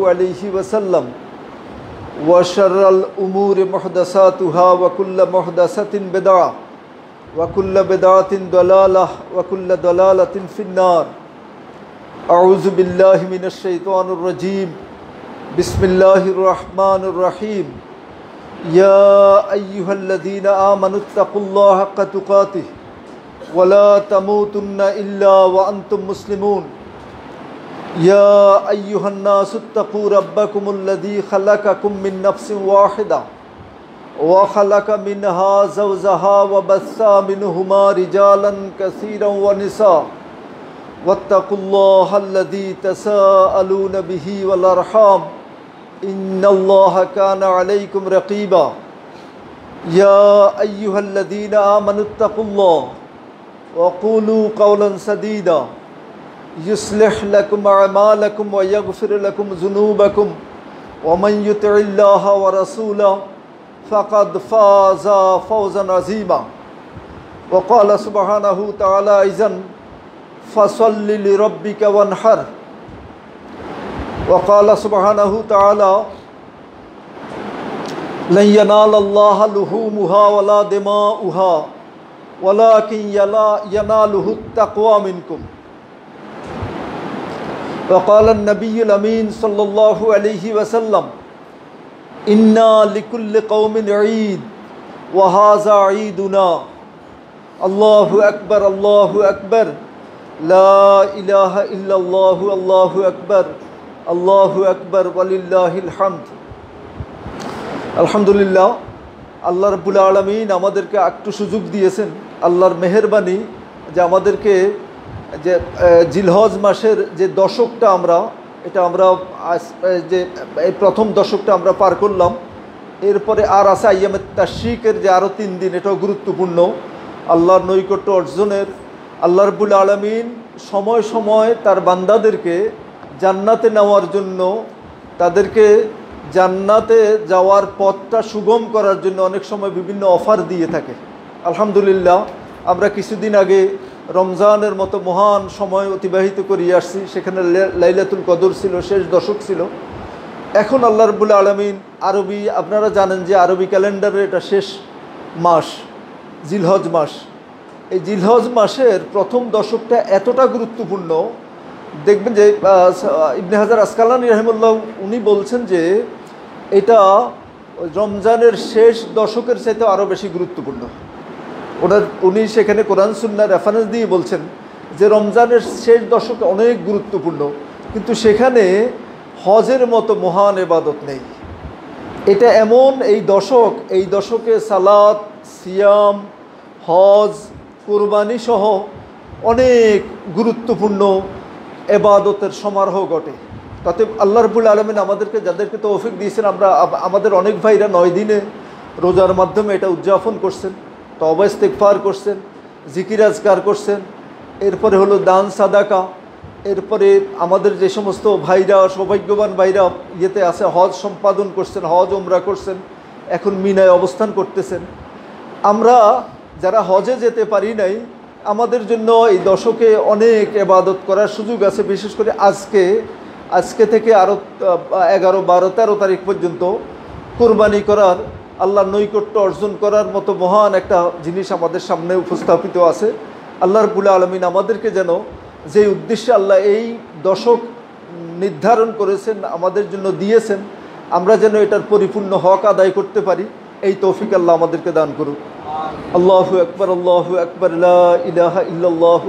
عليه وسلم وشر الأمور محدثاتها وكل محدثة بدعة وكل بدعة ضلالة وكل ضلالة في النار أعوذ بالله من الشيطان الرجيم بسم الله الرحمن الرحيم يا أيها الذين آمنوا اتقوا الله حق تقاته ولا تموتن إلا وأنتم مسلمون يا أيها الناس اتقوا ربكم الذي خلقكم من نفس واحدة وخلق منها زوجها وبث منهما رجالا كثيرا ونساء واتقوا الله الذي تساءلون به والأرحام إن الله كان عليكم رقيبا يا أيها الذين آمنوا اتقوا الله وقولوا قولا سديدا يصلح لكم أعمالكم ويغفر لكم ذنوبكم ومن يطع الله ورسوله فقد فاز فوزا عظيما وقال سبحانه تعالى أيضا فصل لربك وانحر وقال سبحانه تعالى لن ينال الله لحومها ولا دماؤها ولكن يناله التقوى منكم وقال النبي الأمين صلى الله عليه وسلم إنا لكل قوم عيد وهذا عيدنا الله أكبر الله أكبر لا إله إلا الله الله أكبر الله أكبر ولله الحمد আলহামদুলিল্লাহ আল্লাহ রাব্বুল আলামিন আমাদেরকে একটু সুযোগ দিয়েছেন আল্লাহর মেহেরবানি যে আমাদেরকে যে জিলহজ মাসের যে দশকটা আমরা যে এই প্রথম দশকটা আমরা পার করলাম এরপরে আর আছে আইয়ামে তাশরিকের যে আরও 3 দিন এটাও গুরুত্বপূর্ণ আল্লাহর নৈকট্য অর্জনের আল্লাহ রাব্বুল আলামিন সময় সময় তার বান্দাদেরকে জান্নাতে নেওয়ার জন্য তাদেরকে জান্নাতে যাওয়ার পথটা সুগম করার জন্য অনেক সময় বিভিন্ন অফার দিয়ে থাকে আলহামদুলিল্লাহ আমরা কিছুদিন আগে রমজানের মতো মহান সময় অতিবাহিত করিয়ে আসছি সেখানে লাইলাতুল কদর ছিল শেষ দশক ছিল এখন আল্লাহ রাব্বুল আলামিন আরবি আপনারা জানেন যে আরবি ক্যালেন্ডারের এটা শেষ মাস জিলহজ মাস এই জিলহজ মাসের প্রথম দশকটা এতটা গুরুত্বপূর্ণ দেখবেন যে ইবনে হাজার আসকালানী রাহিমাহুল্লাহ উনি বলছেন যে এটা রমজানের শেষ দশকের চাইতে আরও বেশি গুরুত্বপূর্ণ উনি সেখানে কোরআন সুন্নাহর রেফারেন্স দিয়ে বলছেন যে রমজানের শেষ দশক অনেক গুরুত্বপূর্ণ কিন্তু সেখানে হজের মতো মহান ইবাদত নেই এটা এমন এই দশকে সালাত সিয়াম হজ কুরবানি সহ অনেক গুরুত্বপূর্ণ ইবাদতের সমারোহ ঘটে তাতে আল্লাহ রাব্বুল আলামিন আমাদেরকে যাদেরকে তৌফিক দিয়েছেন আমাদের অনেক ভাইরা 9 দিনে রোজার মাধ্যমে এটা উদযাপন করছেন তওবা ইস্তিগফার করছেন জিকির আজকার করছেন এরপরে হলো দান সাদাকা এরপরে আমাদের যে সমস্ত ভাইরা সৌভাগ্যবান ভাইরা ইয়েতে আছে হজ সম্পাদন করছেন হজ উমরা করছেন এখন মিনায় অবস্থান করতেছেন আমরা যারা হজে যেতে পারি নাই আমাদের জন্য এই দশকে অনেক ইবাদত করার সুযোগ আছে বিশেষ করে আজকে থেকে আরও 11, 12, 13 তারিখ পর্যন্ত কুরবানি করার আল্লাহর নৈকট্য অর্জন করার মতো মহান একটা জিনিস আমাদের সামনে উপস্থাপিত আছে আল্লাহ রাব্বুল আলামিন আমাদেরকে যেন যে উদ্দেশ্যে আল্লাহ এই দশক নির্ধারণ করেছেন আমাদের জন্য দিয়েছেন আমরা যেন এটার পরিপূর্ণ হক আদায় করতে পারি এই তৌফিক আল্লাহ আমাদেরকে দান করুন আল্লাহু আকবার লা ইলাহা ইল্লাল্লাহু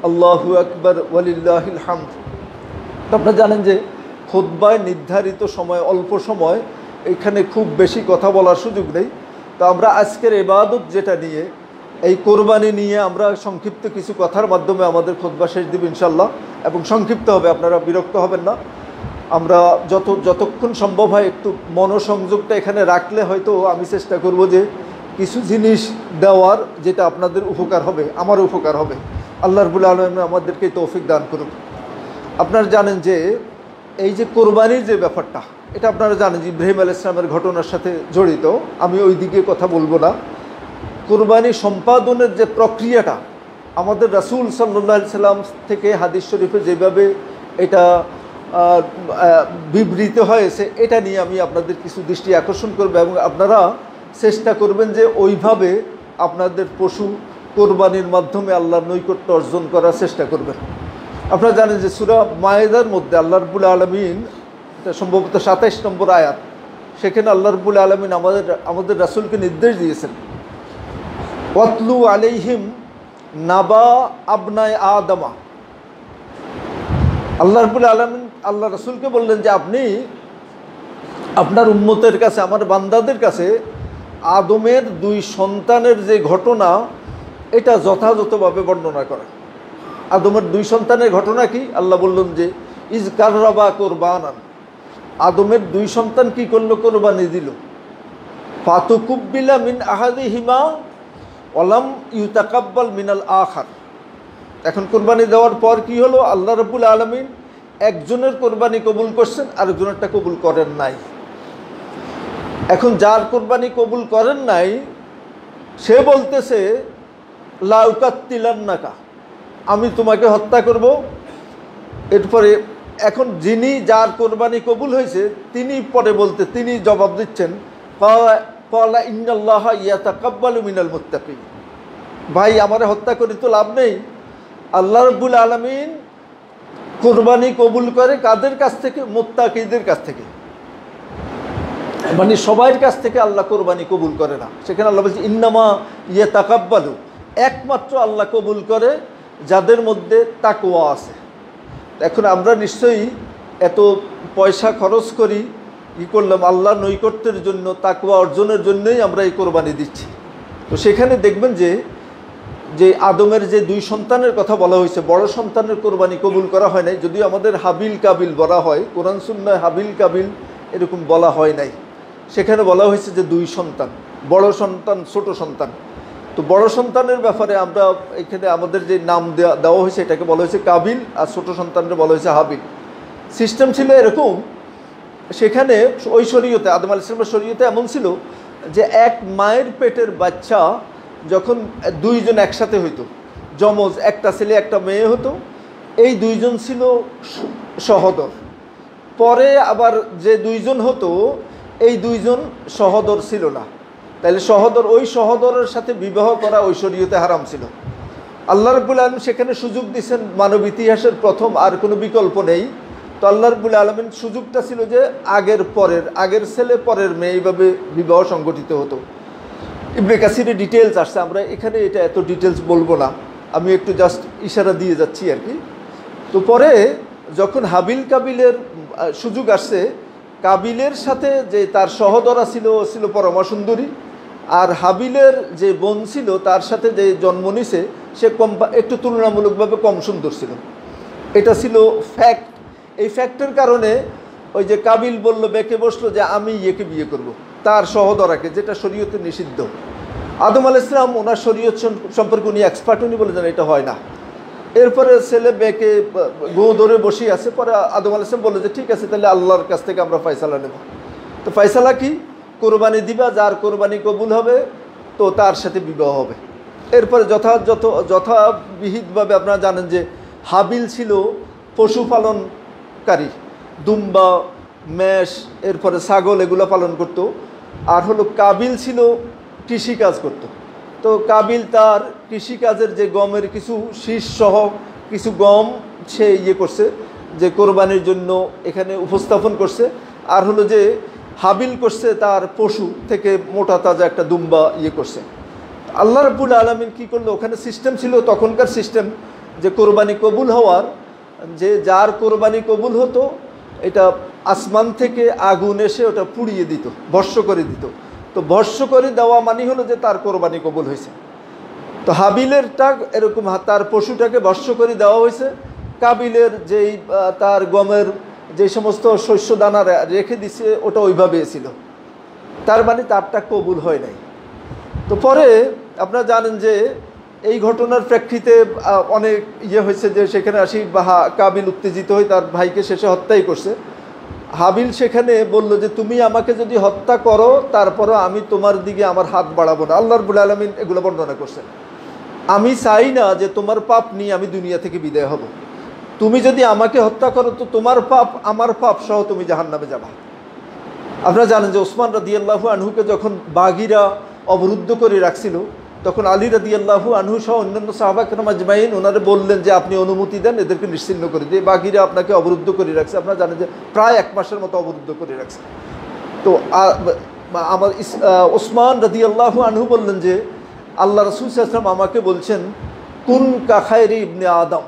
আল্লাহু আকবার ওয়ালিল্লাহিল হামদ আপনারা জানেন যে খুতবায় নির্ধারিত সময় অল্প সময় এখানে খুব বেশি কথা বলার সুযোগ নেই তো আমরা আজকের ইবাদত যেটা নিয়ে এই কোরবানি নিয়ে আমরা সংক্ষিপ্ত কিছু কথার মাধ্যমে আমাদের খুতবা শেষ দিব ইনশাআল্লাহ এবং সংক্ষিপ্ত হবে আপনারা বিরক্ত হবেন না আমরা যতক্ষণ সম্ভব হয় একটু মনোসংযোগটা এখানে রাখলে হয়তো আমি চেষ্টা করব যে কিছু জিনিস দেওয়ার যেটা আপনাদের উপকার হবে আমার উপকার হবে আল্লাহ রাব্বুল আলামিন আমাদেরকে তৌফিক দান করুন আপনারা জানেন যে এই যে কোরবানির যে ব্যাপারটা এটা আপনারা জানেন যে ইব্রাহিম আলাইহিস সালামের ঘটনার সাথে জড়িত আমি ওই দিকে কথা বলবো না কুরবানি সম্পাদনের যে প্রক্রিয়াটা আমাদের রাসূল সাল্লাল্লাহু আলাইহি সাল্লাম থেকে হাদিস শরীফে যেভাবে এটা বিবৃত হয়েছে, এটা নিয়ে আমি আপনাদের কিছু দৃষ্টি আকর্ষণ করব এবং আপনারা চেষ্টা করবেন যে ওইভাবে আপনাদের পশু কোরবানির মাধ্যমে আল্লাহর নৈকট্য অর্জন করার চেষ্টা করবেন। আপনারা জানেন যে সূরা মায়েদার মধ্যে আল্লাহ রাব্বুল আলামিন, এটা সম্ভবত ২৭ নম্বর আয়াত, সেখানে আল্লাহ রাব্বুল আলামিন আমাদের রাসূলকে নির্দেশ দিয়েছেন, ওয়াতলু আলাইহিম নাবা আবনায়ে আদমা। আল্লাহ রাব্বুল আলামিন আল্লাহ রাসূলকে বললেন যে আপনি আপনার উম্মতের কাছে, আমার বান্দাদের কাছে আদমের ২ সন্তানের যে ঘটনা, এটা যথাযথভাবে বর্ণনা করেন। আদমের ২ সন্তানের ঘটনা কি? আল্লাহ বললেন যে ইজ কাররাবা কোরবানান, আদমের ২ সন্তান কি করলো? কোরবানি দিল। ফাতুকুব্বিলা মিন আহাদিহিমা ওয়ালাম ইউতাকাব্বাল মিনাল আখার। এখন কোরবানি দেওয়ার পর কি হলো? আল্লাহ রাব্বুল আলামিন একজনের কোরবানি কবুল করছেন, আরেকজনেরটা কবুল করেন নাই। এখন যার কোরবানি কবুল করেন নাই সে বলতেছে লা উকাত্তিলান্নাকা, আমি তোমাকে হত্যা করব। এরপরে এখন যার কোরবানি কবুল হয়েছে তিনি জবাব দিচ্ছেন, ক্বালা ইন্নাল্লাহা ইয়াতাকাব্বালু মিনাল মুত্তাকিন। ভাই, আমারে হত্যা করে তো লাভ নেই। আল্লাহ রাব্বুল আলামিন কোরবানি কবুল করে কাদের কাছ থেকে? মুত্তাকিদের কাছ থেকে। মানে সবার কাছ থেকে আল্লাহ কোরবানি কবুল করে না। সেখানে আল্লাহ বলছে ইন্নামা ইয়াতাকাব্বালু, একমাত্র আল্লাহ কবুল করে যাদের মধ্যে তাকওয়া আছে। এখন আমরা নিশ্চয়ই এত পয়সা খরচ করি, করলাম আল্লাহর নৈকট্যের জন্য, তাকওয়া অর্জনের জন্যই আমরা এই কোরবানি দিচ্ছি। তো সেখানে দেখবেন যে আদমের যে 2 সন্তানের কথা বলা হয়েছে, বড় সন্তানের কোরবানি কবুল করা হয় নাই। যদিও আমাদের হাবিল কাবিল বলা হয়, কোরআন সুন্নাহয় হাবিল কাবিল এরকম বলা হয় নাই। সেখানে বলা হয়েছে যে 2 সন্তান, বড় সন্তান, ছোট সন্তান। তো বড় সন্তানের ব্যাপারে আমরা এখানে আমাদের যে নাম দেওয়া হয়েছে এটাকে বলা হয়েছে কাবিল, আর ছোট সন্তানকে বলা হয়েছে হাবিল। সিস্টেম ছিল এরকম, সেখানে ওই শরীয়তে, আদম আলাইহিস সালামের শরীয়তে এমন ছিল যে এক মায়ের পেটের বাচ্চা যখন 2 জন একসাথে হইতো, যমজ, একটা ছেলে একটা মেয়ে হতো, এই 2 জন ছিল সহোদর। পরে আবার যে 2 জন হতো, এই 2 জন সহোদর ছিল না। তাহলে ওই সহোদরের সাথে বিবাহ করা ওই শরীয়তে হারাম ছিল। আল্লাহ রাব্বুল আলামিন সেখানে সুযোগ দিয়েছেন, মানব ইতিহাসের প্রথম, আর কোনো বিকল্প নেই। তো আল্লাহ রাব্বুল আলামিন সুযোগটা ছিল যে আগের ছেলে পরের মেয়ে, এইভাবে বিবাহ সংগঠিত হতো। ইবনে কাসিরে ডিটেলস আসছে, আমরা এখানে এটা এত ডিটেলস বলবো না, আমি একটু জাস্ট ইশারা দিয়ে যাচ্ছি আর কি। তো পরে যখন হাবিল কাবিলের সুযোগ আসছে, কাবিলের সাথে যে তার সহদরা ছিল পরমা সুন্দরী, আর হাবিলের যে বোন ছিল তার সাথে যে জন্ম নিছে সে একটু তুলনামূলকভাবে কম সুন্দর ছিল। এটা ছিল ফ্যাক্ট। এই ফ্যাক্টের কারণে ওই যে কাবিল বলল, বেঁকে বসলো যে আমি ইয়েকে বিয়ে করব, তার সহদরাকে, যেটা শরীয়তে নিষিদ্ধ। আদম আলাইহিস সালাম ওনার শরীয়ত সম্পর্কে উনি এক্সপার্ট, উনি বলে এটা হয় না। এরপরে ছেলে বেঁকে গো ধরে বসে আছে। পরে আদম আলাইহিস সালাম বললো যে ঠিক আছে, তাহলে আল্লাহর কাছ থেকে আমরা ফয়সালা নেব। তো ফয়সালা কি? কোরবানি দিবা, যার কোরবানি কবুল হবে তো তার সাথে বিবাহ হবে। এরপরে যথাবিহিতভাবে আপনারা জানেন যে হাবিল ছিল পশুপালনকারী, দুম্বা, মেষ, এরপরে ছাগল, এগুলো পালন করত। আর হলো কাবিল ছিল কৃষিকাজ করত। তো কাবিল তার কৃষিকাজের যে গমের কিছু শীষ সহ কিছু গম সে করছে, যে কোরবানির জন্য এখানে উপস্থাপন করছে। আর হলো যে হাবিল করছে তার পশু থেকে মোটা তাজা একটা দুম্বা করছে। আল্লাহ রাব্বুল আলামিন কি করলো? ওখানে সিস্টেম ছিল, তখনকার সিস্টেম, যে কোরবানি কবুল হওয়ার, যে যার কোরবানি কবুল হতো এটা আসমান থেকে আগুন এসে ওটা পুড়িয়ে দিত, ভস্ম করে দিত। তো ভস্ম করে দেওয়া মানে হলো যে তার কোরবানি কবুল হয়েছে। তো হাবিলেরটা এরকম, তার পশুটাকে ভস্ম করে দেওয়া হয়েছে। কাবিলের যেই তার গমের যে সমস্ত শস্য দানা রেখে দিছে ওটা ওইভাবে ছিল, তার মানে তারটা কবুল হয় নাই। তো পরে আপনারা জানেন যে এই ঘটনার প্রেক্ষিতে অনেক হয়েছে, যে সেখানে কাবিল উত্তেজিত হয়ে তার ভাইকে শেষে হত্যাই করছে। হাবিল সেখানে বলল যে তুমি আমাকে যদি হত্যা করো তারপরও আমি তোমার দিকে আমার হাত বাড়াবো না। আল্লাহ রাব্বুল আলামিন এগুলো বর্ণনা করছেন, আমি চাই না যে তোমার পাপ নিয়ে আমি দুনিয়া থেকে বিদায় হব। তুমি যদি আমাকে হত্যা করো তো তোমার পাপ আমার পাপ সহ তুমি জাহান্নামে যাবা। আপনারা জানেন যে ওসমান রাদিয়াল্লাহু আনহুকে যখন বাগীরা অবরুদ্ধ করে রাখছিল, তখন আলী রাদিয়াল্লাহু আনহু সহ অন্যান্য সাহাবা কেরাম আজমাইন ওনারা বললেন যে আপনি অনুমতি দেন, এদেরকে নিশ্চিহ্ন করে দিয়ে, বাগীরা আপনাকে অবরুদ্ধ করে রাখছে। আপনারা জানেন যে প্রায় 1 মাসের মতো অবরুদ্ধ করে রাখছে। তো আমার ওসমান রাদিয়াল্লাহু আনহু বললেন যে আল্লাহ রাসূল সাল্লাল্লাহু আলাইহি ওয়াসাল্লাম আমাকে বলছেন কুন কা খায়রি ইবনে আদম,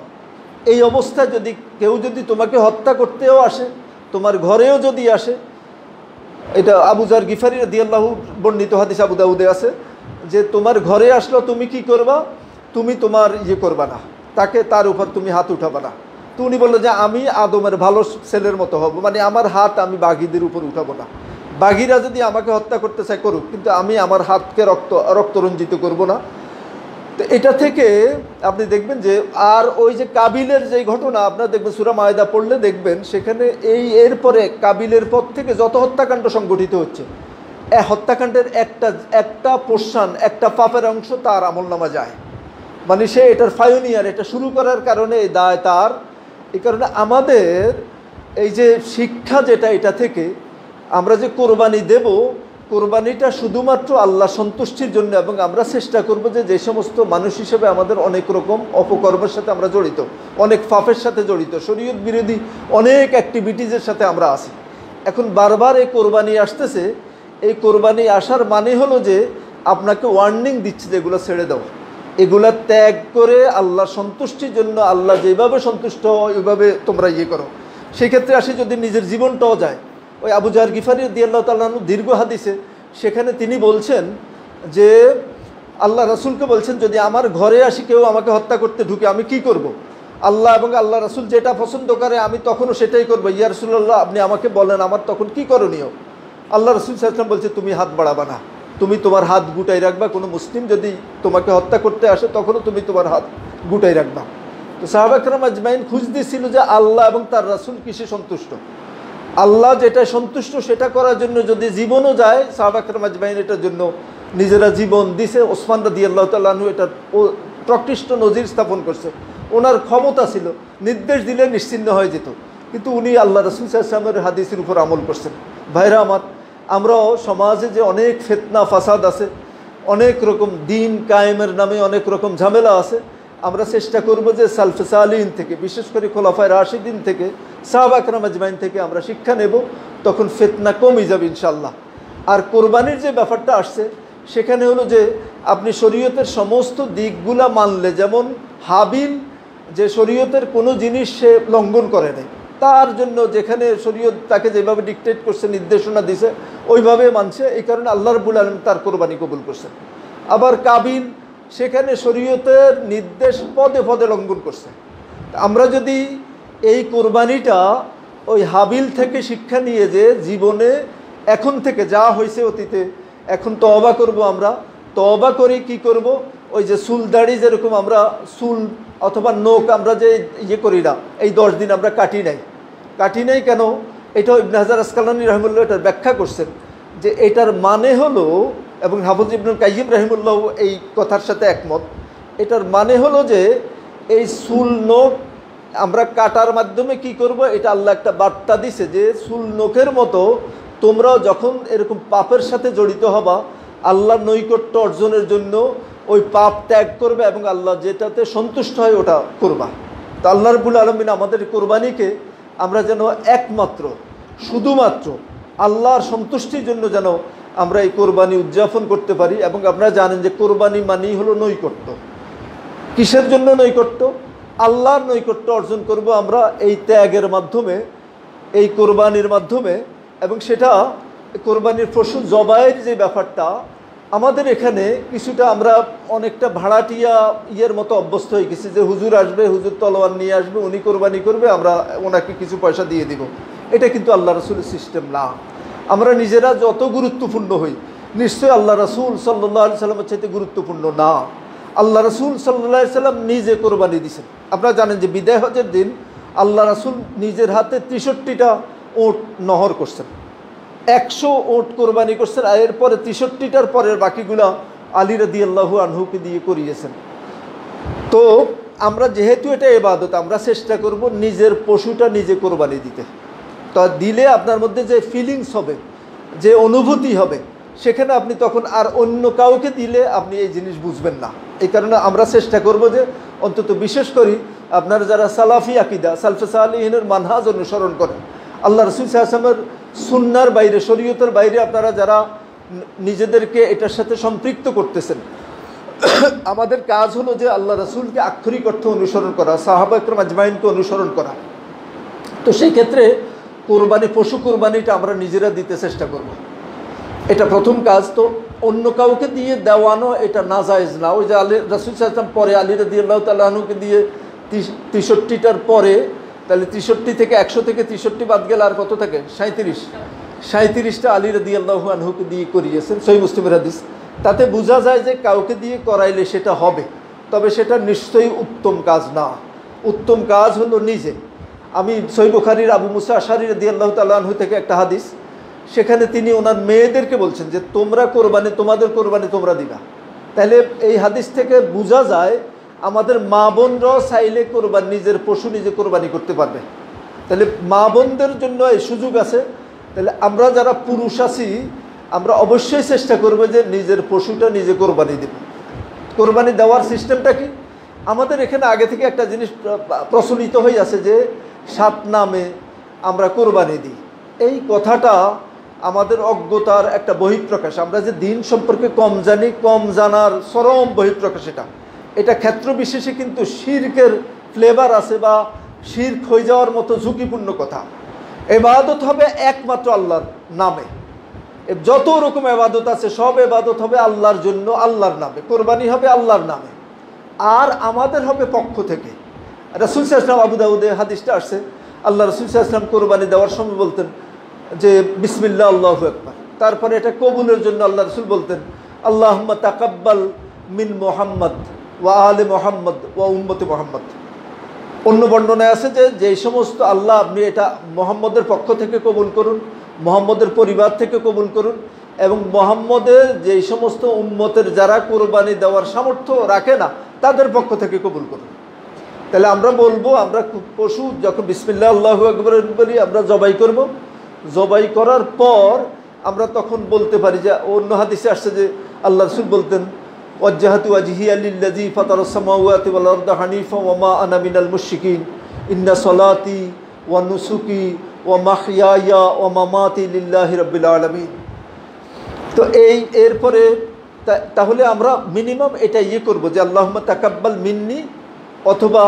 এই অবস্থায় যদি কেউ যদি তোমাকে হত্যা করতেও আসে, তোমার ঘরেও যদি আসে, এটা আবু যার গিফারি রাদিয়াল্লাহু বর্ণিত হাদিস আবু দাউদে আছে, যে তোমার ঘরে আসলো তুমি কি করবা, তুমি তোমার করবা না, তার উপর তুমি হাত উঠাবা না। তো উনি বললো যে আমি আদমের ভালো ছেলের মতো হব, মানে আমার হাত আমি বাঘীদের উপর উঠাবো না। বাঘীরা যদি আমাকে হত্যা করতে চায় করুক, কিন্তু আমি আমার হাতকে রক্তরঞ্জিত করব না। তো এটা থেকে আপনি দেখবেন যে আর ওই যে কাবিলের যে ঘটনা আপনারা দেখবেন সূরা মায়দা পড়লে দেখবেন, সেখানে এরপরে কাবিলের পর থেকে যত হত্যাকাণ্ড সংগঠিত হচ্ছে, হত্যাকাণ্ডের একটা পোর্শন, একটা পাপের অংশ তার আমলনামা যায়, মানে সে এটার ফায়োনিয়ার, এটা শুরু করার কারণে এই দায় তার। এই কারণে আমাদের এই যে শিক্ষা যেটা, এটা থেকে আমরা যে কোরবানি দেব, কোরবানিটা শুধুমাত্র আল্লাহ সন্তুষ্টির জন্য, এবং আমরা চেষ্টা করব যে সমস্ত মানুষ হিসেবে আমাদের অনেক রকম অপকর্মের সাথে আমরা জড়িত, অনেক পাপের সাথে জড়িত, শরীয়ত বিরোধী অনেক অ্যাক্টিভিটিজের সাথে আমরা আছি। এখন বারবার এই কোরবানি আসতেছে, এই কোরবানি আসার মানে হলো যে আপনাকে ওয়ার্নিং দিচ্ছে যে এগুলো ছেড়ে দাও, এগুলা ত্যাগ করে আল্লাহ সন্তুষ্টির জন্য, আল্লাহ যেভাবে সন্তুষ্ট ওইভাবে তোমরা করো। সেই ক্ষেত্রে আসি যদি নিজের জীবনটাও যায়, ওই আবু যার গিফারি রাদিয়াল্লাহু তাআলা আনহু দীর্ঘ হাদিসে সেখানে তিনি বলছেন যে আল্লাহ রাসূলকে বলছেন, যদি আমার ঘরে আসি কেউ আমাকে হত্যা করতে ঢুকে আমি কি করব? আল্লাহ এবং আল্লাহ রাসূল যেটা পছন্দ করে আমি তখনও সেটাই করবো। ইয়া রাসূলুল্লাহ, আপনি আমাকে বলেন আমার তখন কি করণীয়? আল্লাহ রাসূল সাল্লাল্লাহু আলাইহি ওয়াসাল্লাম বলছে, তুমি হাত বাড়াবা না, তুমি তোমার হাত গুটাই রাখবা। কোনো মুসলিম যদি তোমাকে হত্যা করতে আসে তখনও তুমি তোমার হাত গুটাই রাখবা। তো সাহাবা কেরাম আজমাইন খুঁজ দিয়েছিল যে আল্লাহ এবং তার রাসূল কিসে সন্তুষ্ট। আল্লাহ যেটা সন্তুষ্ট সেটা করার জন্য যদি জীবনও যায়, সাহাবা কেরাম আজমাইন এটার জন্য নিজেরা জীবন দিছে। ওসমান রাদিয়াল্লাহু তাআলা আনহু এটার প্রকৃষ্ট নজির স্থাপন করছে। ওনার ক্ষমতা ছিল, নির্দেশ দিলে নিশ্চিহ্ন হয়ে যেত, কিন্তু উনি আল্লাহ রাসূল সাল্লাল্লাহু আলাইহি ওয়াসাল্লামের হাদিসের উপর আমল করছেন। ভাইরা আমার, আমরাও সমাজে যে অনেক ফিতনা ফাসাদ আছে, অনেক রকম দিন কায়েমের নামে অনেক রকম ঝামেলা আছে, আমরা চেষ্টা করব যে সালফে সালিহিন থেকে, বিশেষ করে খোলাফায়ে রাশিদিন থেকে, সাহাবা কেরাম আজমাইন থেকে আমরা শিক্ষা নেব, তখন ফিতনা কমে যাবে ইনশাআল্লাহ। আর কোরবানির যে ব্যাপারটা আসছে সেখানে হলো যে আপনি শরীয়তের সমস্ত দিকগুলা মানলে, যেমন হাবিল যে শরীয়তের কোনো জিনিস সে লঙ্ঘন করে নাই, তার জন্য যেখানে শরীয়ত তাকে যেভাবে ডিকটেট করছে, নির্দেশনা দিছে, ওইভাবে মানছে, এই কারণে আল্লাহ রাব্বুল আলামিন তার কোরবানি কবুল করছেন। আবার কাবিল সেখানে শরীয়তের নির্দেশ পদে পদে লঙ্ঘন করছে। আমরা যদি এই কোরবানিটা ওই হাবিল থেকে শিক্ষা নিয়ে যে জীবনে এখন থেকে যা হয়েছে অতীতে, এখন তওবা করব, আমরা তওবা করে কি করব, ওই যে চুল দাড়ি যেরকম আমরা চুল অথবা নোক আমরা যে করি না, এই 10 দিন আমরা কাটি নাই কেন? এটাও ইবনে হাজার আসকালানী রাহিমাহুল্লাহ এটার ব্যাখ্যা করছেন যে এটার মানে হলো, এবং হাফিজ ইবনুল কাইয়িম রাহিমাহুল্লাহ এই কথার সাথে একমত, এটার মানে হলো যে এই চুল নোক আমরা কাটার মাধ্যমে কি করব, এটা আল্লাহ একটা বার্তা দিছে যে চুল নোকের মতো তোমরাও যখন এরকম পাপের সাথে জড়িত হবা, আল্লাহর নৈকট্য অর্জনের জন্য ওই পাপ ত্যাগ করবে এবং আল্লাহ যেটাতে সন্তুষ্ট হয় ওটা করবা। তো আল্লাহ রাব্বুল আলামিন আমাদের কোরবানিকে আমরা যেন একমাত্র শুধুমাত্র আল্লাহর সন্তুষ্টির জন্য যেন আমরা এই কোরবানি উদযাপন করতে পারি। এবং আপনারা জানেন যে কোরবানি মানেই হলো নৈকট্য। কিসের জন্য নৈকট্য? আল্লাহর নৈকট্য অর্জন করব আমরা এই ত্যাগের মাধ্যমে, এই কোরবানির মাধ্যমে। এবং সেটা কোরবানির পশু জবাইয়ের যে ব্যাপারটা, আমাদের এখানে কিছুটা আমরা অনেকটা ভাড়াটিয়া মতো অভ্যস্ত হয়ে গেছি যে হুজুর আসবে, হুজুর তলোয়ার নিয়ে আসবে, উনি কোরবানি করবে, আমরা ওনাকে কিছু পয়সা দিয়ে দিব। এটা কিন্তু আল্লাহ রাসূলের সিস্টেম না। আমরা নিজেরা যত গুরুত্বপূর্ণ হই, নিশ্চয়ই আল্লাহ রাসূল সাল্লাল্লাহু আলাইহি সাল্লামের চাইতে গুরুত্বপূর্ণ না। আল্লাহ রাসূল সাল্লাল্লাহু আলাইহি সাল্লাম নিজে কোরবানি দিয়েছেন। আপনারা জানেন যে বিদায় হজের দিন আল্লাহ রাসূল নিজের হাতে 63টা উট নহর করছেন, 100 উট কোরবানি করছেন, আর এরপরে 63টার পরের বাকিগুলা আলী রাদিয়াল্লাহু আনহুকে দিয়ে করিয়েছেন। তো আমরা যেহেতু এটা ইবাদত, আমরা চেষ্টা করব নিজের পশুটা নিজে কোরবানি দিতে। তা দিলে আপনার মধ্যে যে ফিলিংস হবে, যে অনুভূতি হবে, সেখানে আপনি তখন আর অন্য কাউকে দিলে আপনি এই জিনিস বুঝবেন না। এই কারণে আমরা চেষ্টা করব যে অন্তত বিশেষ করি আপনারা যারা সালাফি আকিদা, সালফে সালিহিনের মানহাজ অনুসরণ করেন, আল্লাহ রাসূল সাল্লাল্লাহু আলাইহি ওয়াসাল্লামের সুন্নাহর বাইরে, শরীয়তের বাইরে আপনারা যারা নিজেদেরকে এটার সাথে সম্পৃক্ত করতেছেন, আমাদের কাজ হলো যে আল্লাহ রাসূলকে আক্ষরিক অর্থে অনুসরণ করা, সাহাবা ইকরাম আজমাইনকে অনুসরণ করা। তো সেই ক্ষেত্রে কোরবানি, পশু কোরবানিটা আমরা নিজেরা দিতে চেষ্টা করব, এটা প্রথম কাজ। তো অন্য কাউকে দিয়ে দেওয়ানো এটা নাজায়েজ না। ওই যে আলী রাসূল সাল্লাল্লাহু আলাইহি ওয়াসাল্লাম পরে আলী রাদিয়াল্লাহু তাআলা আনহুকে দিয়ে 63টার পরে, তাহলে 63 থেকে 100 থেকে 63 বাদ গেলে আর কত থাকে? 37টা আলী রাদিয়াল্লাহু আনহুকে দিয়ে করিয়েছেন, সহিহ মুসলিমের হাদিস। তাতে বোঝা যায় যে কাউকে দিয়ে করাইলে সেটা হবে, তবে সেটা নিশ্চয়ই উত্তম কাজ না। উত্তম কাজ হলো নিজে। আমি সহিহ বুখারীর আবু মুসা আশআরী রাদিয়াল্লাহু তাআলা আনহু থেকে একটা হাদিস, সেখানে তিনি ওনার মেয়েদেরকে বলছেন যে তোমরা কোরবানি, তোমাদের কোরবানি তোমরা দিবা। তাহলে এই হাদিস থেকে বোঝা যায় আমাদের মা বোনরাও চাইলে কোরবানি, নিজের পশু নিজে কোরবানি করতে পারবে। তাহলে মা বোনদের জন্য এই সুযোগ আছে। তাহলে আমরা যারা পুরুষ আছি, আমরা অবশ্যই চেষ্টা করবো যে নিজের পশুটা নিজে কোরবানি দেব। কোরবানি দেওয়ার সিস্টেমটা কি? আমাদের এখানে আগে থেকে একটা জিনিস প্রচলিত হয়ে আছে যে 7 নামে আমরা কোরবানি দিই। এই কথাটা আমাদের অজ্ঞতার একটা বহিঃপ্রকাশ। আমরা যে দিন সম্পর্কে কম জানি, কম জানার চরম বহিঃপ্রকাশ। এটা ক্ষেত্র বিশেষে কিন্তু শিরকের ফ্লেভার আছে, বা শিরক হয়ে যাওয়ার মতো ঝুঁকিপূর্ণ কথা। ইবাদত হবে একমাত্র আল্লাহর নামে। যত রকম ইবাদত আছে সব ইবাদত হবে আল্লাহর জন্য, আল্লাহর নামে। কোরবানি হবে আল্লাহর নামে, আর আমাদের হবে পক্ষ থেকে। রাসূল সাল্লাল্লাহু আলাইহি ওয়াসাল্লাম, আবু দাউদে হাদিসটা আসছে, আল্লাহ রাসূল সাল্লাল্লাহু আলাইহি ওয়াসাল্লাম কোরবানি দেওয়ার সময় বলতেন যে বিসমিল্লাহ আল্লাহু আকবার। তারপরে এটা কবুলের জন্য আল্লাহ রাসূল বলতেন আল্লাহুম্মা তাকাব্বাল মিন মুহাম্মদ ওয়া আলে মুহাম্মদ ওয়া উম্মতি মুহাম্মদ। অন্য বর্ণনায় আছে যে যেই সমস্ত আল্লাহ আপনি এটা মুহাম্মদের পক্ষ থেকে কবুল করুন, মুহাম্মদের পরিবার থেকে কবুল করুন, এবং মুহাম্মদের যেই সমস্ত উম্মতের যারা কোরবানি দেওয়ার সামর্থ্য রাখে না তাদের পক্ষ থেকে কবুল করুন। তাহলে আমরা বলবো, আমরা পশু যখন বিসমিল্লাহ আল্লাহু আকবার বলি, আমরা জবাই করব। জবাই করার পর আমরা তখন বলতে পারি যে অন্য হাদিসে আসছে যে আল্লাহ রাসূল বলতেন ওয়াজ্জাহাতু ওয়াজহিয়া লিল্লাযী ফাতারাস সামাওয়াতি ওয়াল আরদা হানিফা ওয়া মা আনা মিনাল মুশরিকিন ইন্না সলাতি ওয়া নুসুকি ওয়া মাহইয়ায়া ওয়া মামাতি লিল্লাহি রাব্বিল আলামিন। তো এরপরে তাহলে আমরা মিনিমাম এটা করব যে আল্লাহুম্মা তাকাব্বাল মিন্নি, অথবা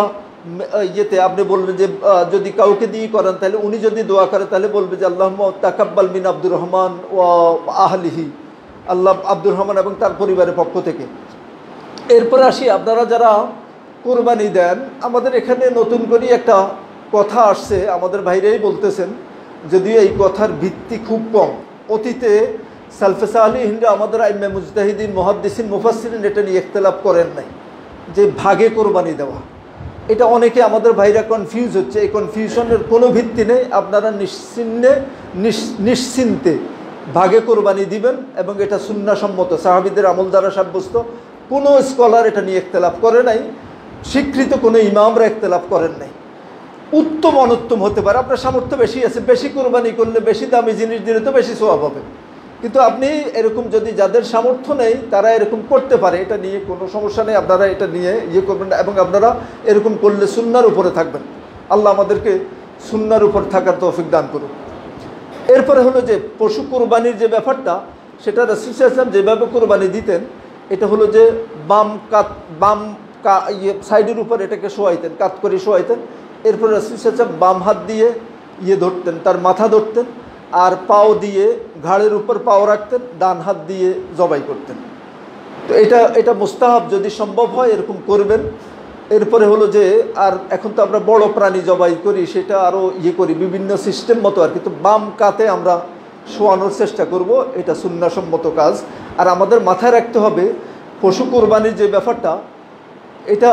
ইয়েতে আপনি বলবেন যে যদি কাউকে দিয়ে করেন তাহলে উনি যদি দোয়া করে তাহলে বলবে যে আল্লাহুম্মা তাকাব্বাল মিন আব্দুর রহমান ওয়া আহলিহি, আল্লাহ আব্দুর রহমান এবং তার পরিবারের পক্ষ থেকে। এরপরে আসি, আপনারা যারা কোরবানি দেন, আমাদের এখানে নতুন করে একটা কথা আসছে, আমাদের ভাইরাই বলতেছেন, যদিও এই কথার ভিত্তি খুব কম। অতীতে সালফে সালিহিনরা, আমাদের আইম্মে মুজতাহিদিন, মুহাদ্দিসিন, মুফাসসিরিন এটা নিয়ে ইখতিলাফ করেন নাই যে ভাগে কোরবানি দেওয়া। এটা অনেকে আমাদের ভাইরা কনফিউজ হচ্ছে। এই কনফিউশনের কোনো ভিত্তি নেই। আপনারা নিশ্চিন্তে ভাগে কোরবানি দিবেন, এবং এটা সুন্নাহসম্মত, সাহাবীদের আমল দ্বারা সাব্যস্ত। কোনো স্কলার এটা নিয়ে ইখতিলাফ করে নাই, স্বীকৃত কোনো ইমামরা ইখতিলাফ করেন নাই। উত্তম অনুত্তম হতে পারে, আপনার সামর্থ্য বেশি আছে, বেশি কোরবানি করলে, বেশি দামি জিনিস দিলে তো বেশি সওয়াব হবে। কিন্তু আপনি এরকম যদি যাদের সামর্থ্য নেই তারা এরকম করতে পারে, এটা নিয়ে কোনো সমস্যা নেই। আপনারা এটা নিয়ে করবেন না, এবং আপনারা এরকম করলে সুন্নাহর উপরে থাকবেন। আল্লাহ আমাদেরকে সুন্নাহর উপর থাকার তৌফিক দান করুন। এরপরে হলো যে পশু কোরবানির যে ব্যাপারটা, সেটা রাসূল সাল্লাল্লাহু আলাইহি ওয়াসাল্লাম যেভাবে কোরবানি দিতেন, এটা হলো যে বাম সাইডের উপর এটাকে শোয়াইতেন, কাত করে শোয়াইতেন। এরপর রাসূল সাল্লাল্লাহু আলাইহি ওয়াসাল্লাম বাম হাত দিয়ে ধরতেন, তার মাথা ধরতেন, আর পাও দিয়ে ঘাড়ের উপর পাও রাখতেন, ডান হাত দিয়ে জবাই করতেন। তো এটা মুস্তাহাব, যদি সম্ভব হয় এরকম করবেন। এরপরে হলো যে, আর এখন তো আমরা বড় প্রাণী জবাই করি, সেটা আরও করি বিভিন্ন সিস্টেম মতো আর কি। তো বাম কাতে আমরা শোয়ানোর চেষ্টা করব, এটা সুন্নাহসম্মত কাজ। আর আমাদের মাথায় রাখতে হবে পশু কোরবানির যে ব্যাপারটা, এটা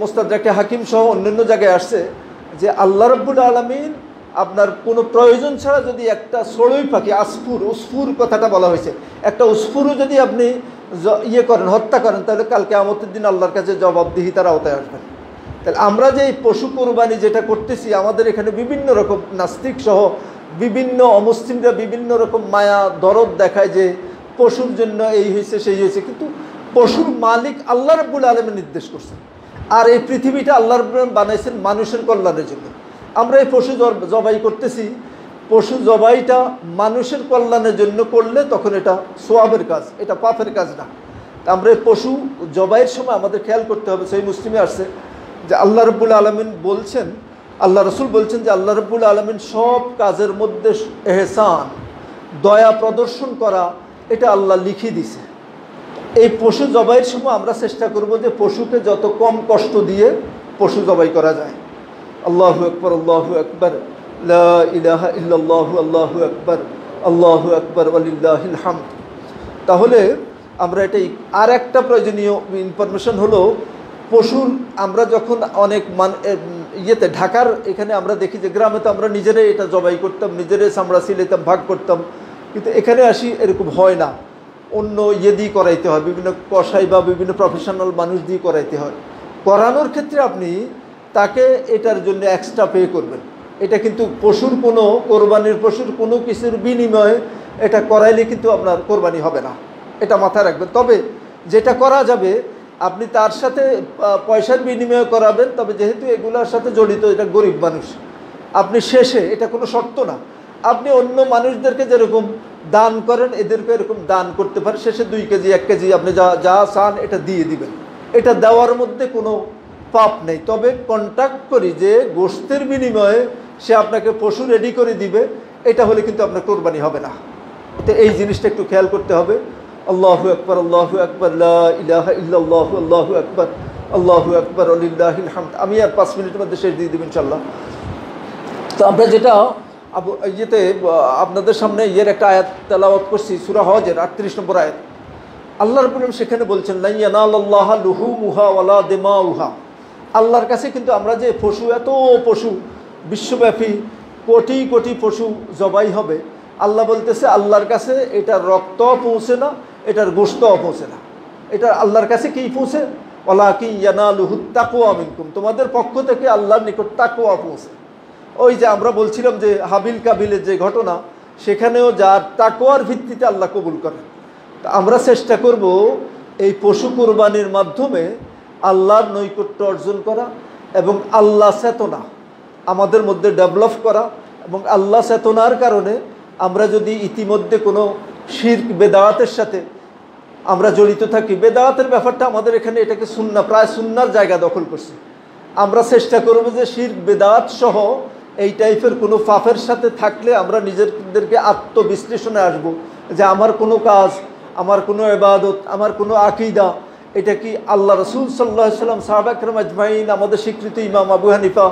মুস্তাদরাকে হাকিম সহ অন্যান্য জায়গায় আসছে যে আল্লাহ রাব্বুল আলামিন আপনার কোনো প্রয়োজন ছাড়া যদি একটা চড়ুই পাখি, উসফুর কথাটা বলা হয়েছে, একটা উসফুরও যদি আপনি ইয়ে করেন, হত্যা করেন, তাহলে কালকে কিয়ামতের দিন আল্লাহর কাছে জবাবদিহিতার আওতায় আসবেন। তাহলে আমরা যে এই পশু কোরবানি যেটা করতেছি, আমাদের এখানে বিভিন্ন রকম নাস্তিক সহ বিভিন্ন অমুসলিমরা বিভিন্ন রকম মায়া দরদ দেখায় যে পশুর জন্য এই হয়েছে সেই হয়েছে, কিন্তু পশুর মালিক আল্লাহ রাব্বুল আলামিন নির্দেশ করছেন। আর এই পৃথিবীটা আল্লাহ রাব্বুল আলামিন বানাইছেন মানুষের কল্যাণের জন্য। আমরা এই পশু জবাই করতেছি, পশু জবাইটা মানুষের কল্যাণের জন্য করলে তখন এটা সোয়াবের কাজ, এটা পাপের কাজ না। আমরা এই পশু জবাইয়ের সময় আমাদের খেয়াল করতে হবে। সেই মুসলিমে আসছে যে আল্লাহ রাব্বুল আলামিন বলছেন, আল্লাহ রসুল বলছেন যে আল্লাহ রাব্বুল আলামিন সব কাজের মধ্যে এহসান, দয়া প্রদর্শন করা, এটা আল্লাহ লিখে দিছে। এই পশু জবাইয়ের সময় আমরা চেষ্টা করব যে পশুকে যত কম কষ্ট দিয়ে পশু জবাই করা যায়। আল্লাহু আকবার, আল্লাহু আকবার, লা ইলাহা ইল্লাল্লাহু, আল্লাহু আকবার, আল্লাহু আকবার, ওয়ালিল্লাহিল হামদ। তাহলে আমরা এটাই আর একটা প্রয়োজনীয় ইনফরমেশন হলো, পশুর আমরা যখন অনেক ইয়েতে ঢাকার এখানে আমরা দেখি যে গ্রামে তো আমরা নিজেরাই এটা জবাই করতাম, নিজেরাই চামড়া সিলাইতাম, ভাগ করতাম, কিন্তু এখানে আসি এরকম হয় না, অন্য ইয়ে দিয়ে করাইতে হয়, বিভিন্ন কসাই বা বিভিন্ন প্রফেশনাল মানুষ দিয়ে করাইতে হয়। করানোর ক্ষেত্রে আপনি তাকে এটার জন্য এক্সট্রা পে করবেন। এটা কিন্তু পশুর কোনো কোরবানির পশুর কোনো কিছুর বিনিময়ে এটা করাইলে কিন্তু আপনার কোরবানি হবে না, এটা মাথায় রাখবেন। তবে যেটা করা যাবে আপনি তার সাথে পয়সার বিনিময় করাবেন, তবে যেহেতু এগুলোর সাথে জড়িত, এটা গরিব মানুষ, আপনি শেষে এটা কোনো শর্ত না, আপনি অন্য মানুষদেরকে যেরকম দান করেন এদেরকে এরকম দান করতে পারেন, শেষে 2 কেজি 1 কেজি আপনি যা চান এটা দিয়ে দিবেন, এটা দেওয়ার মধ্যে কোনো পাপ নেই। তবে কন্ট্যাক্ট করি যে গোশতের বিনিময়ে সে আপনাকে পশু রেডি করে দিবে, এটা হলে কিন্তু আপনার কোরবানি হবে না। তো এই জিনিসটা একটু খেয়াল করতে হবে। আল্লাহু আকবার, আল্লাহু আকবার, লা ইলাহা ইল্লাল্লাহু, আল্লাহু আকবার, আল্লাহু আকবার, ওয়ালিল্লাহিল হামদ। আমি আর 5 মিনিটের মধ্যে শেষ দিয়ে দেব ইনশাআল্লাহ। তো আমরা যেটা ইয়েতে আপনাদের সামনে ইয়ের একটা আয়াত তেলাওয়াত করছি, সূরা হজের 38 নম্বর আয়াত। আল্লাহ রাব্বুল আলামিন সেখানে বলছেন, লা ইয়ানালাল্লাহু লুহুমুহা ওয়ালা দিমাউহা। আল্লাহর কাছে কিন্তু আমরা যে পশু, এত পশু বিশ্বব্যাপী কোটি কোটি পশু জবাই হবে, আল্লাহ বলতেছে আল্লাহর কাছে এটার রক্ত পৌঁছে না, এটার গোশতও পৌঁছে না। এটা আল্লাহর কাছে কি পৌঁছে? ওয়ালাকিন ইয়ানালুহুত তাকওয়া মিনকুম, তোমাদের পক্ষ থেকে আল্লাহর নিকট তাকওয়া পৌঁছে। ওই যে আমরা বলছিলাম যে হাবিল কাবিলের যে ঘটনা, সেখানেও যার তাকওয়ার ভিত্তিতে আল্লাহ কবুল করেন। তা আমরা চেষ্টা করব এই পশু কোরবানির মাধ্যমে আল্লাহর নৈকট্য অর্জন করা এবং আল্লাহ চেতনা আমাদের মধ্যে ডেভেলপ করা, এবং আল্লাহ চেতনার কারণে আমরা যদি ইতিমধ্যে কোনো শিরক বেদাতের সাথে আমরা জড়িত থাকি, বেদাতের ব্যাপারটা আমাদের এখানে এটাকে সুন্নাহ, প্রায় সুন্নাহর জায়গা দখল করছে। আমরা চেষ্টা করব যে শিরক বেদাত সহ এই টাইপের কোনো পাপের সাথে থাকলে আমরা নিজেদেরকে আত্মবিশ্লেষণে আসব যে আমার কোনো কাজ, আমার কোনো ইবাদত, আমার কোনো আকীদা, এটা কি আল্লাহ রাসূল সাল্লাল্লাহু আলাইহি ওয়াসাল্লাম, সাহাবা কিরাম আজমাইন, আমাদের স্বীকৃত ইমাম আবু হানিফা,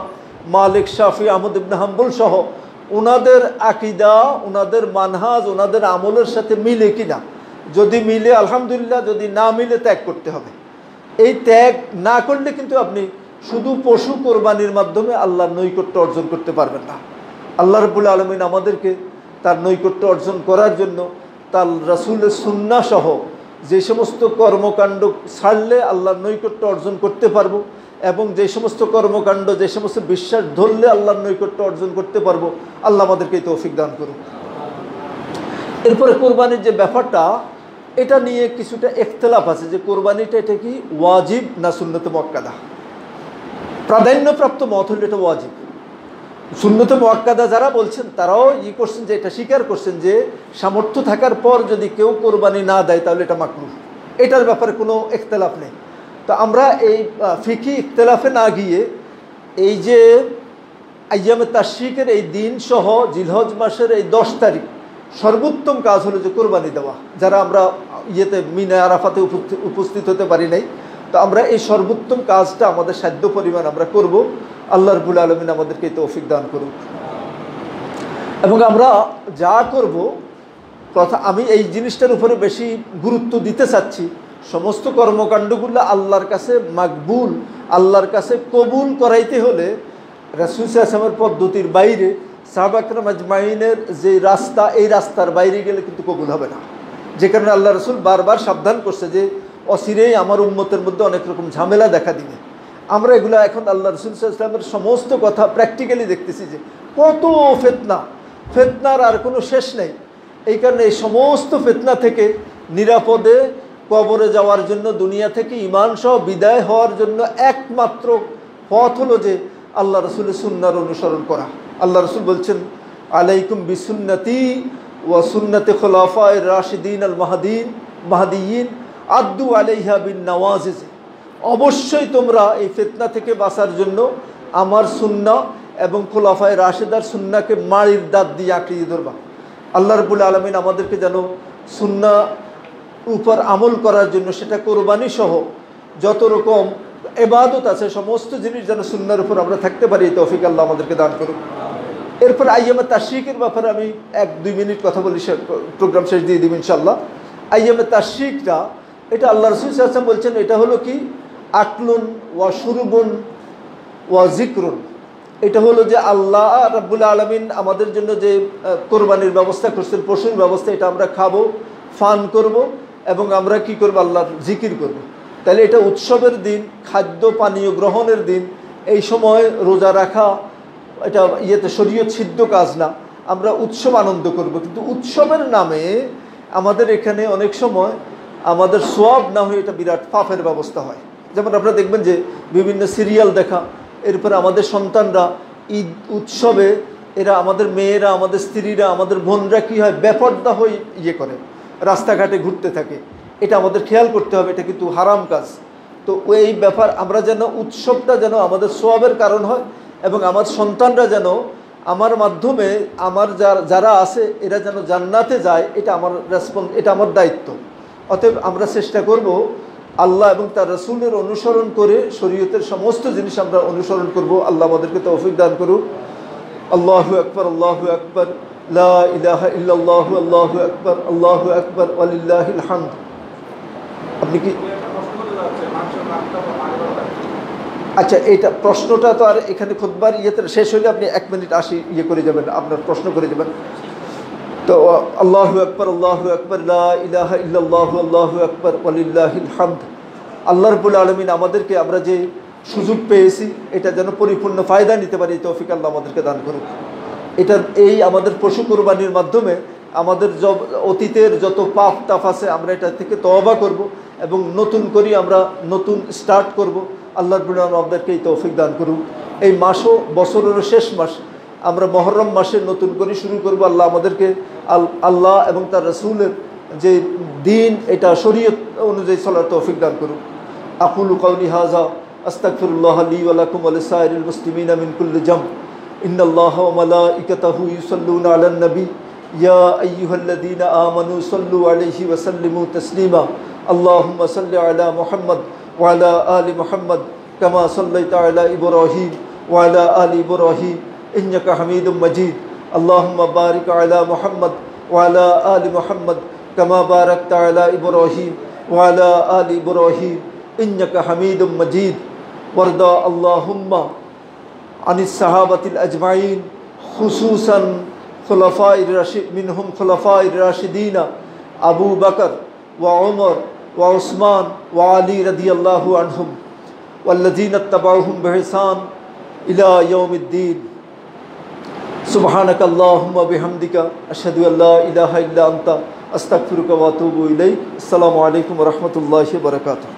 মালিক, শাফি, আহমদ ইবনে হাম্বল সহ ওনাদের আকীদা, ওনাদের মানহাজ, ওনাদের আমলের সাথে মিলে কিনা। যদি মিলে আলহামদুলিল্লাহ, যদি না মিলে ত্যাগ করতে হবে। এই ত্যাগ না করলে কিন্তু আপনি শুধু পশু কোরবানির মাধ্যমে আল্লাহর নৈকট্য অর্জন করতে পারবেন না। আল্লাহ রাব্বুল আলামিন আমাদেরকে তার নৈকট্য অর্জন করার জন্য তার রাসূলের সুন্নাহ সহ যে সমস্ত কর্মকাণ্ড ছাড়লে আল্লাহর নৈকট্য অর্জন করতে পারবো, এবং যে সমস্ত কর্মকাণ্ড, যে সমস্ত বিশ্বাস ধরলে আল্লাহর নৈকট্য অর্জন করতে পারবো, আল্লাহ আমাদেরকে তৌফিক দান করুন। এরপরে কোরবানির যে ব্যাপারটা, এটা নিয়ে কিছুটা ইখতিলাফ আছে যে কোরবানিটা এটা কি ওয়াজিব না সুন্নতে মুআক্কাদা। প্রাধান্যপ্রাপ্ত মত হল এটা ওয়াজিব। সুন্নতে মুআক্কাদা যারা বলছেন তারাও করছেন যে এটা স্বীকার করছেন যে সামর্থ্য থাকার পর যদি কেউ কোরবানি না দেয় তাহলে এটা মাকরুহ, এটার ব্যাপারে কোনো ইখতিলাফ নেই। তো আমরা এই ফিকি ইখতিলাফে না গিয়ে এই যে আইয়ামে তাশরিকের এই দিন সহ জিলহজ মাসের এই 10 তারিখ সর্বোত্তম কাজ হলো যে কোরবানি দেওয়া। যারা আমরা ইয়েতে মিনা আরাফাতে উপস্থিত হতে পারি নাই, তো আমরা এই সর্বোত্তম কাজটা আমাদের সাধ্য পরিমাণ আমরা করব। আল্লাহ রাব্বুল আলামিন আমাদেরকে তৌফিক দান করুক। এবং আমরা যা করব, আমি এই জিনিসটার উপরে বেশি গুরুত্ব দিতে চাচ্ছি, সমস্ত কর্মকাণ্ডগুলো আল্লাহর কাছে মাকবুল, আল্লাহর কাছে কবুল করাইতে হলে রাসূল সাল্লাল্লাহু আলাইহি ওয়াসাল্লামের পদ্ধতির বাইরে, সাহাবা কিরাম আজমাইনের যে রাস্তা, এই রাস্তার বাইরে গেলে কিন্তু কবুল হবে না। যে কারণে আল্লাহ রসুল বারবার সাবধান করছে যে অচিরেই আমার উম্মতের মধ্যে অনেক রকম ঝামেলা দেখা দিবে। আমরা এগুলো এখন আল্লাহ রসুল সাল্লাল্লাহু আলাইহি ওয়াসাল্লামের সমস্ত কথা প্র্যাকটিক্যালি দেখতেছি যে কত ফেতনার আর কোনো শেষ নেই। এই কারণে এই সমস্ত ফেতনা থেকে নিরাপদে কবরে যাওয়ার জন্য, দুনিয়া থেকে ঈমান সহ বিদায় হওয়ার জন্য একমাত্র পথ হলো যে আল্লাহ রসুলের সুন্নাহর অনুসরণ করা। আল্লাহ রসুল বলছেন, আলাইকুম বিসুন্নতি ওয়া সুন্নতি খুলাফায়ে রাশিদিন আল মাহদিয়িন আদ্দু আলাইহা বিন নওয়াজিজ। অবশ্যই তোমরা এই ফিতনা থেকে বাঁচার জন্য আমার সুন্নাহ এবং খুলাফায়ে রাশিদার সুন্নাহকে মাড়ির দাঁত দিয়ে আঁকড়িয়ে ধরবা। আল্লাহ রাব্বুল আলামিন আমাদেরকে যেন সুন্নাহ উপর আমল করার জন্য, সেটা কোরবানি সহ যত রকম ইবাদত আছে সমস্ত জিনিস যেন সুন্নাহর উপর আমরা থাকতে পারি, তৌফিক আল্লাহ আমাদেরকে দান করুন। এরপর আইয়ামে তাশরিকের ব্যাপারে আমি 1-2 মিনিট কথা বলি, প্রোগ্রাম শেষ দিয়ে দিব ইনশাআল্লাহ। আইয়ামে তাশরিকটা এটা আল্লাহ রাসূল সাল্লাল্লাহু আলাইহি ওয়াসাল্লাম বলছেন, এটা হলো কি আকলুন ওয়া শুরবুন ওয়া যিকরুন। এটা হলো যে আল্লাহ রাব্বুল আলামিন আমাদের জন্য যে কোরবানির ব্যবস্থা করছেন, পশুর ব্যবস্থা, এটা আমরা খাবো, ফান করব এবং আমরা কি করব, আল্লাহর জিকির করব। তাহলে এটা উৎসবের দিন, খাদ্য পানীয় গ্রহণের দিন। এই সময় রোজা রাখা এটা শরীয়ত সিদ্ধ কাজ না, আমরা উৎসব আনন্দ করব। কিন্তু উৎসবের নামে আমাদের এখানে অনেক সময় আমাদের সওয়াব না হয়ে এটা বিরাট পাপের ব্যবস্থা হয়। যেমন আপনারা দেখবেন যে বিভিন্ন সিরিয়াল দেখা, এরপরে আমাদের সন্তানরা ঈদ উৎসবে এরা, আমাদের মেয়েরা, আমাদের স্ত্রীরা, আমাদের বোনরা কী হয়, বেপরদা হয়ে করে রাস্তাঘাটে ঘুরতে থাকে। এটা আমাদের খেয়াল করতে হবে, এটা কিন্তু হারাম কাজ। তো এই ব্যাপার আমরা যেন উৎসবটা যেন আমাদের সওয়াবের কারণ হয় এবং আমার সন্তানরা যেন আমার মাধ্যমে আমার যারা আছে এরা যেন জান্নাতে যায়, এটা আমার এটা আমার দায়িত্ব। অতএব আমরা চেষ্টা করব আল্লাহ এবং তার রাসূলের অনুসরণ করে শরীয়তের সমস্ত জিনিস আমরা অনুসরণ করব। আল্লাহ আমাদেরকে তৌফিক দান করুক। আল্লাহু আকবার, আল্লাহু আকবার, লা ইলাহা ইল্লাল্লাহু, আল্লাহু আকবার, আল্লাহু আকবার, ওয়ালিল্লাহিল হামদ। আপনি কি আচ্ছা, এইটা প্রশ্নটা তো আর এখানে খুতবার ইয়েতে শেষ হলে আপনি 1 মিনিট করে যাবেন, আপনার প্রশ্ন করে যাবেন। তো আল্লাহু আকবার, আল্লাহু আকবার, লা ইলাহা ইল্লাল্লাহু, আল্লাহু আকবার, ওয়ালিল্লাহিল হামদ। আল্লাহ রাব্বুল আলামিন আমাদেরকে, আমরা যে সুযোগ পেয়েছি এটা যেন পরিপূর্ণ ফায়দা নিতে পারি, তৌফিক আল্লাহ আমাদেরকে দান করুক। এটা আমাদের পশু কোরবানির মাধ্যমে আমাদের অতীতের যত পাপ তাপ আছে আমরা এটা থেকে তওবা করব এবং নতুন করি আমরা নতুন স্টার্ট করব। আল্লাহ রাব্বুল আলামিন আমাদেরকে এই তৌফিক দান করুক। এই মাসও বছরের শেষ মাস, আমরা মুহররম মাসে নতুন করে শুরু করব। আল্লাহ আমাদেরকে আল্লাহ এবং তার রাসূলের যে দিন, এটা শরীয়ত অনুযায়ী চলার তৌফিক দান করুক। আকুলু কাউলি হাযা আস্তাগফিরুল্লাহ লি ওয়া লাকুম ওয়া লিসাইরিল মুসলিমিনা মিন কুল্লি যাম। ইন্নাল্লাহা ওয়া মালাইকাতাহু ইউসাল্লুনা আলান নবী ইয়া আইয়ুহাল্লাযীনা আমানু সাল্লু আলাইহি ওয়া সাল্লিমু তাসলিমা। আল্লাহুম্মা সাল্লি আলা মুহাম্মদ ওয়া আলা আলি মুহাম্মদ কামা সাল্লাইতা আলা ইব্রাহিম ওয়া আলা আলি ইব্রাহিম ইন্নাকা হামিদুম মাজিদ। আল্লাহুম্মা বারিক আলা মুহাম্মদ ওয়া আলা আলি মুহাম্মদ কামা বারাকতা আলা ইব্রাহিম ওয়া আলা আলি ইব্রাহিম ইন্নাকা হামিদুম মাজিদ। ওয়ারদা আল্লাহুম্মা আনিস সাহাবাতিল আজমাইন খুসুসান খুলাফায়ে রাশিদ মিনহুম খুলাফায়ে রাশিদিনা আবু বকর ওয়া উমর ওয়া উসমান ওয়া আলী রাদিয়াল্লাহু আনহুম ওয়াল্লাযীনা ইত্তাবাউহুম বিইহসান ইলা ইয়াউমিদ্দিন। সুবহানাকা আল্লাহুম্মা বিহামদিকা আশহাদু আল্লা ইলাহা ইল্লা আনতা আস্তাগফিরুকা ওয়া আতুবু ইলাইক। আসসালামু আলাইকুম ওয়া রাহমাতুল্লাহি ওয়া বারাকাতুহু।